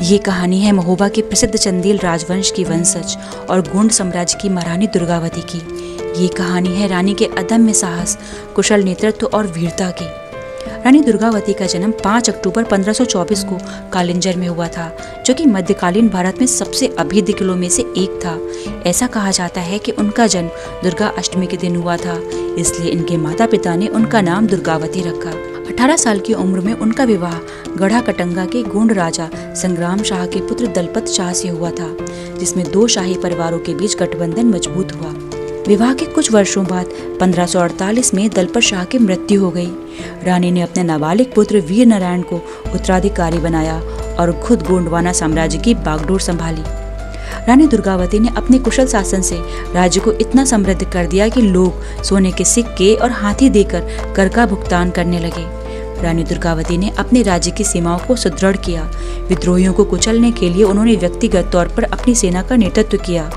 ये कहानी है महोबा के प्रसिद्ध चंदेल राजवंश की वंशज और गोंड साम्राज्य की महारानी दुर्गावती की। ये कहानी है रानी के अदम्य साहस, कुशल नेतृत्व और वीरता की। रानी दुर्गावती का जन्म 5 अक्टूबर 1524 को कालिंजर में हुआ था, जो कि मध्यकालीन भारत में सबसे अभेद्य किलों में से एक था। ऐसा कहा जाता है कि उनका जन्म दुर्गा अष्टमी के दिन हुआ था, इसलिए इनके माता पिता ने उनका नाम दुर्गावती रखा। 18 साल की उम्र में उनका विवाह गढ़ा कटंगा के गोंड राजा संग्राम शाह के पुत्र दलपत शाह से हुआ था, जिसमें 2 शाही परिवारों के बीच गठबंधन मजबूत हुआ। विवाह के कुछ वर्षों बाद 1548 में दलपत शाह की मृत्यु हो गई। रानी ने अपने नाबालिग पुत्र वीर नारायण को उत्तराधिकारी बनाया और खुद गोंडवाना साम्राज्य की बागडोर संभाली। रानी दुर्गावती ने अपने कुशल शासन से राज्य को इतना समृद्ध कर दिया कि लोग सोने के सिक्के और हाथी देकर कर का भुगतान करने लगे। रानी दुर्गावती ने अपने राज्य की सीमाओं को सुदृढ़ किया। विद्रोहियों को कुचलने के लिए उन्होंने व्यक्तिगत तौर पर अपनी सेना का नेतृत्व किया।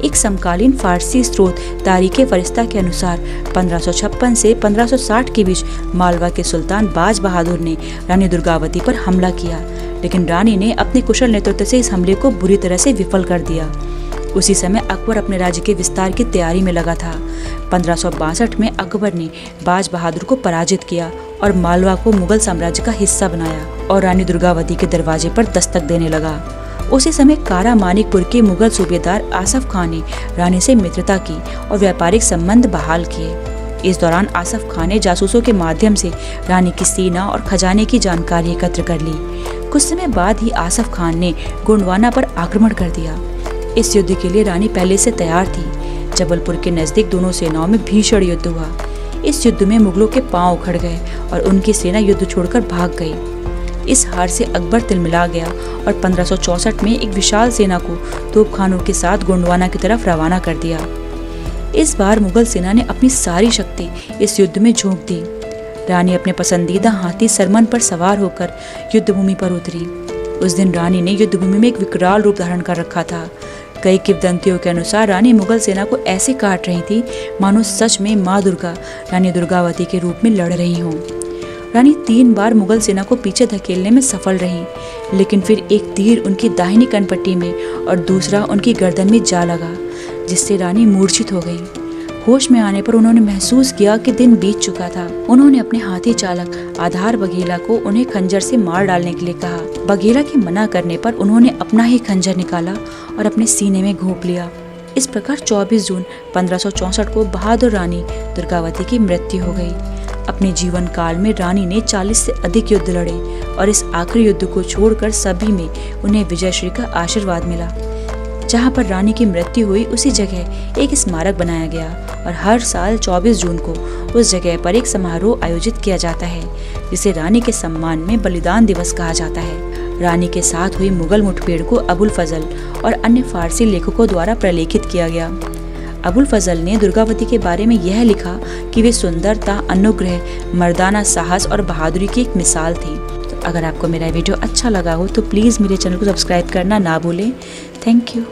एक समकालीन फारसी स्रोत तारीखे फरिश्ता के अनुसार 1556 से 1560 के बीच मालवा के सुल्तान बाज बहादुर ने रानी दुर्गावती पर हमला किया, लेकिन रानी ने अपने कुशल नेतृत्व से इस हमले को बुरी तरह से विफल कर दिया। उसी समय अकबर अपने राज्य के विस्तार की तैयारी में लगा था। 1562 में अकबर ने बाज बहादुर को पराजित किया और मालवा को मुगल साम्राज्य का हिस्सा बनाया और रानी दुर्गावती के दरवाजे पर दस्तक देने लगा। उसी समय कारा मानिकपुर के मुगल सूबेदार आसफ खान ने रानी से मित्रता की और व्यापारिक संबंध बहाल किए। इस दौरान आसफ खान ने जासूसों के माध्यम से रानी की सेना और खजाने की जानकारी एकत्र कर ली। कुछ समय बाद ही आसफ खान ने गोंडवाना पर आक्रमण कर दिया। इस युद्ध के लिए रानी पहले से तैयार थी। जबलपुर के नजदीक दोनों सेनाओं में भीषण युद्ध हुआ। इस युद्ध में मुगलों के पांव उखड़ गए और उनकी सेना युद्ध छोड़कर भाग गई। इस हार से अकबर तिलमिला गया और 1564 में एक विशाल सेना को तोपखानों के साथ गोंडवाना की तरफ रवाना कर दिया। इस बार मुगल सेना ने अपनी सारी शक्ति इस युद्ध में झोंक दी। रानी अपने पसंदीदा हाथी सरमन पर सवार होकर युद्धभूमि पर उतरी। उस दिन रानी ने युद्धभूमि में एक विकराल रूप धारण कर रखा था। कई किंवदंतियों के अनुसार रानी मुगल सेना को ऐसे काट रही थी मानो सच में माँ दुर्गा रानी दुर्गावती के रूप में लड़ रही हों। रानी 3 बार मुगल सेना को पीछे धकेलने में सफल रही, लेकिन फिर एक तीर उनकी दाहिनी कनपट्टी में और दूसरा उनकी गर्दन में जा लगा, जिससे रानी मूर्छित हो गई। होश में आने पर उन्होंने महसूस किया कि दिन बीत चुका था। उन्होंने अपने हाथी चालक आधार बघेला को उन्हें खंजर से मार डालने के लिए कहा। बघेला के मना करने पर उन्होंने अपना ही खंजर निकाला और अपने सीने में घोंप लिया। इस प्रकार 24 जून 1564 को बहादुर रानी दुर्गावती की मृत्यु हो गई। अपने जीवन काल में रानी ने 40 से अधिक युद्ध लड़े और इस आखिरी युद्ध को छोड़कर सभी में उन्हें विजयश्री का आशीर्वाद मिला। जहाँ पर रानी की मृत्यु हुई उसी जगह एक स्मारक बनाया गया और हर साल 24 जून को उस जगह पर एक समारोह आयोजित किया जाता है, जिसे रानी के सम्मान में बलिदान दिवस कहा जाता है। रानी के साथ हुई मुगल मुठभेड़ को अबुल फजल और अन्य फारसी लेखकों द्वारा प्रलेखित किया गया। अबुल फजल ने दुर्गावती के बारे में यह लिखा कि वे सुंदरता, अनुग्रह, मर्दाना साहस और बहादुरी की एक मिसाल थी। तो अगर आपको मेरा वीडियो अच्छा लगा हो तो प्लीज़ मेरे चैनल को सब्सक्राइब करना ना भूलें। Thank you.